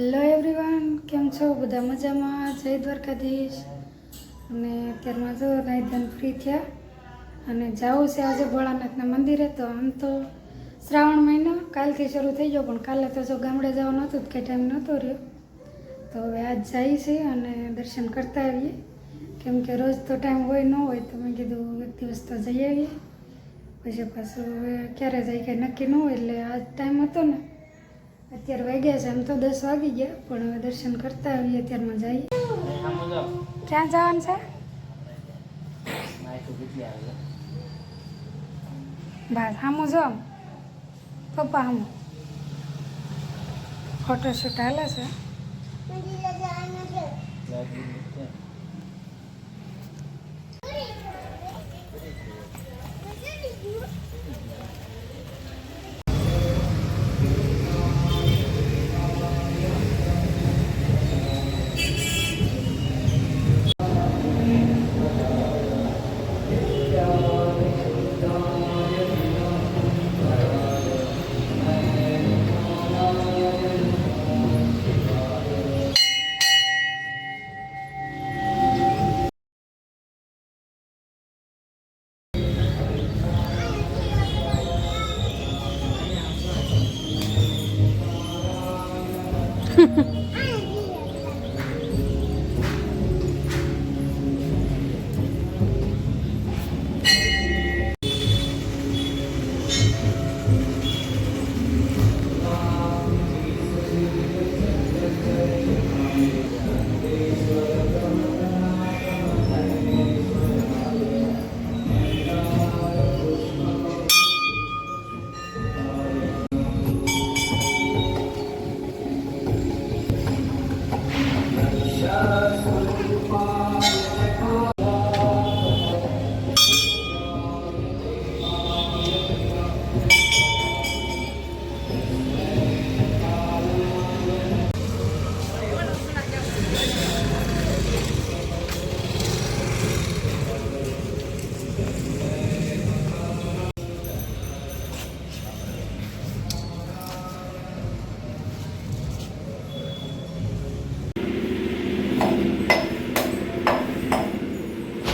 Hello everyone, કેમ છો? બધા મજામાં? જય દ્વારકાધીશ. અને અત્યારમાં જો નાઈધન ફ્રી થયા અને જવું છે આજે ભોળાનાથના મંદિરે. તો આમ તો શ્રાવણ મહિનો કાલથી શરૂ થઈ ગયો, પણ કાલે તો જો ગામડે જવાનું હતું કે ટાઈમ નહોતો રહ્યો. તો હવે આજ જઈએ છીએ અને દર્શન કરતા આવીએ, કેમ કે રોજ તો ટાઈમ હોય ન હોય, તો મેં કીધું એક દિવસ તો જઈ આવીએ. પછી પાછું હવે ક્યારે જાય કંઈ નક્કી ન હોય, એટલે આજ ટાઈમ હતો ને. અત્યારે વાગ્યા છે, આમ તો 10 વાગી ગયા, પણ હવે દર્શન કરતા આવીએ. અત્યારમાં જઈએ. ક્યાં જવાનું છે? બસ સામું જો પપ્પા સામું ફોટોશૂટ હાલે છે.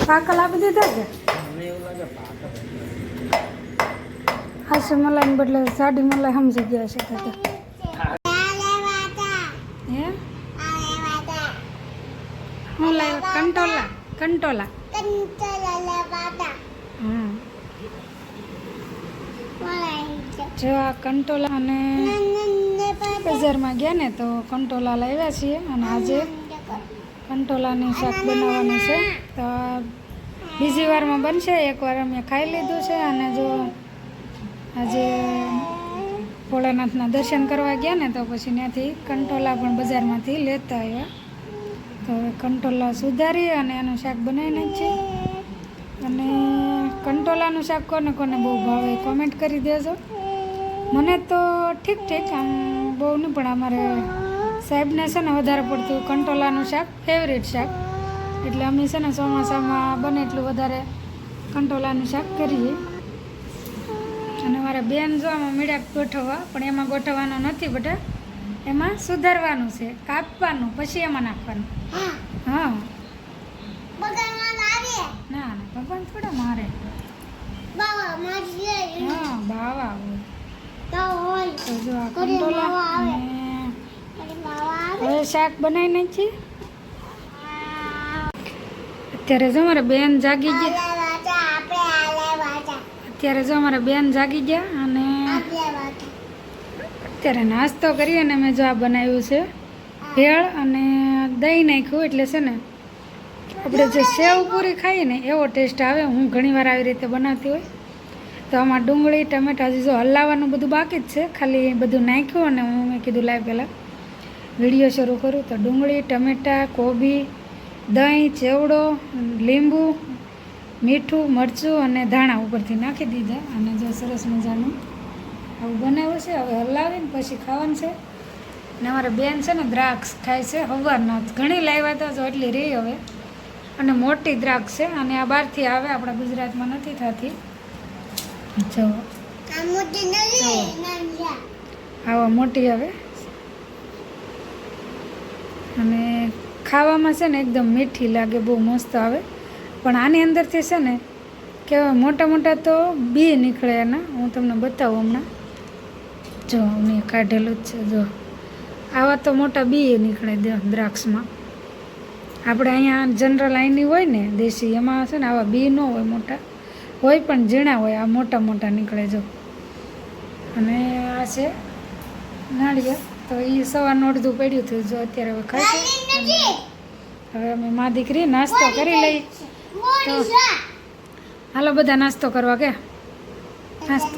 પાકલ આપી દીધા કે હાશે મલાઈ બદલે સાડી મલાઈ સમજી ગયા છે. હે હું લાવ્યો? કંટોલા. કંટોલા. હા, જો આ કંટોલા. અને બજારમાં ગયા ને તો કંટોલા લાવ્યા છીએ, અને આજે કંટોલાનું શાક બનાવવાનું છે. તો બીજી વારમાં બનશે. એકવાર અમે ખાઈ લીધું છે, અને જો આજે ભોળાનાથના દર્શન કરવા ગયા ને, તો પછી ત્યાંથી કંટોલા પણ બજારમાંથી લેતા આવ્યા. તો હવે કંટોલા સુધારી અને એનું શાક બનાવી નાખીએ. અને કંટોલાનું શાક કોને કોને બહુ ભાવે કોમેન્ટ કરી દેજો. મને તો ઠીક ઠીક, આમ બહુ નહીં, પણ અમારે સાહેબને છે ને વધારે પડતું કંટોલાનું શાક ફેવરેટ શાક, એટલે અમે છે ને ચોમાસામાં બને એટલું વધારે કંટોલાનું શાક કરીએ. અને મારા બેન જો આમાં મીડા ગોઠવવા, પણ એમાં ગોઠવવાનું નથી બેટા, એમાં સુધારવાનું છે, કાપવાનું, પછી એમાં નાખવાનું. હા, ના ના, ભગવાન થોડા મારે. હા, બાવા હોય તો જો આ કંટોલા. હવે શાક બનાવી નાખીએ. અત્યારે જો અમારા બેન જાગી ગયા. અત્યારે જો અમારા બેન જાગી ગયા અને અત્યારે નાસ્તો કરીએ. અને મેં જો આ બનાવ્યું છે ભેળ અને દહીં નાખ્યું, એટલે છે ને આપણે જે સેવ પૂરી ખાઈએ ને એવો ટેસ્ટ આવે. હું ઘણીવાર આવી રીતે બનાવતી હોય. તો આમાં ડુંગળી ટમેટા હજી જો હલાવવાનું બધું બાકી જ છે, ખાલી બધું નાખ્યું. અને હું મેં કીધું લાવ પહેલાં વિડીયો શરૂ કરું. તો ડુંગળી, ટમેટાં, કોબી, દહીં, ચેવડો, લીંબુ, મીઠું, મરચું અને ધાણા ઉપરથી નાખી દીધા. અને જો સરસ મજાનું આવું બનાવ્યું છે. હવે હલાવીને પછી ખાવાનું છે. ને અમારે બેન છે ને દ્રાક્ષ ખાય છે સવારના, ઘણી લાવ્યા હતા, જો એટલી રહી હવે. અને મોટી દ્રાક્ષ છે, અને આ બહારથી આવે, આપણા ગુજરાતમાં નથી થતી. જો આવા મોટી આવે. અને ખાવામાં છે ને એકદમ મીઠી લાગે, બહુ મસ્ત આવે. પણ આની અંદરથી છે ને કેવા મોટા મોટા તો બી નીકળે એના. હું તમને બતાવું હમણાં. જો મેં કાઢેલું જ છે. જો આવા તો મોટા બી નીકળે દ્રાક્ષમાં. આપણે અહીંયા જનરલ આઈની હોય ને દેશી, એમાં છે ને આવા બી ન હોય, મોટા હોય પણ ઝીણા હોય. આ મોટા મોટા નીકળે જો. અને આ છે નાળિયેર. તો એ સવારનું અડધું પડ્યું હતું, જો અત્યારે હવે ખાશે. હવે અમે મા દીકરી નાસ્તો કરી લઈ. તો હાલો બધા નાસ્તો કરવા કે નાસ્તો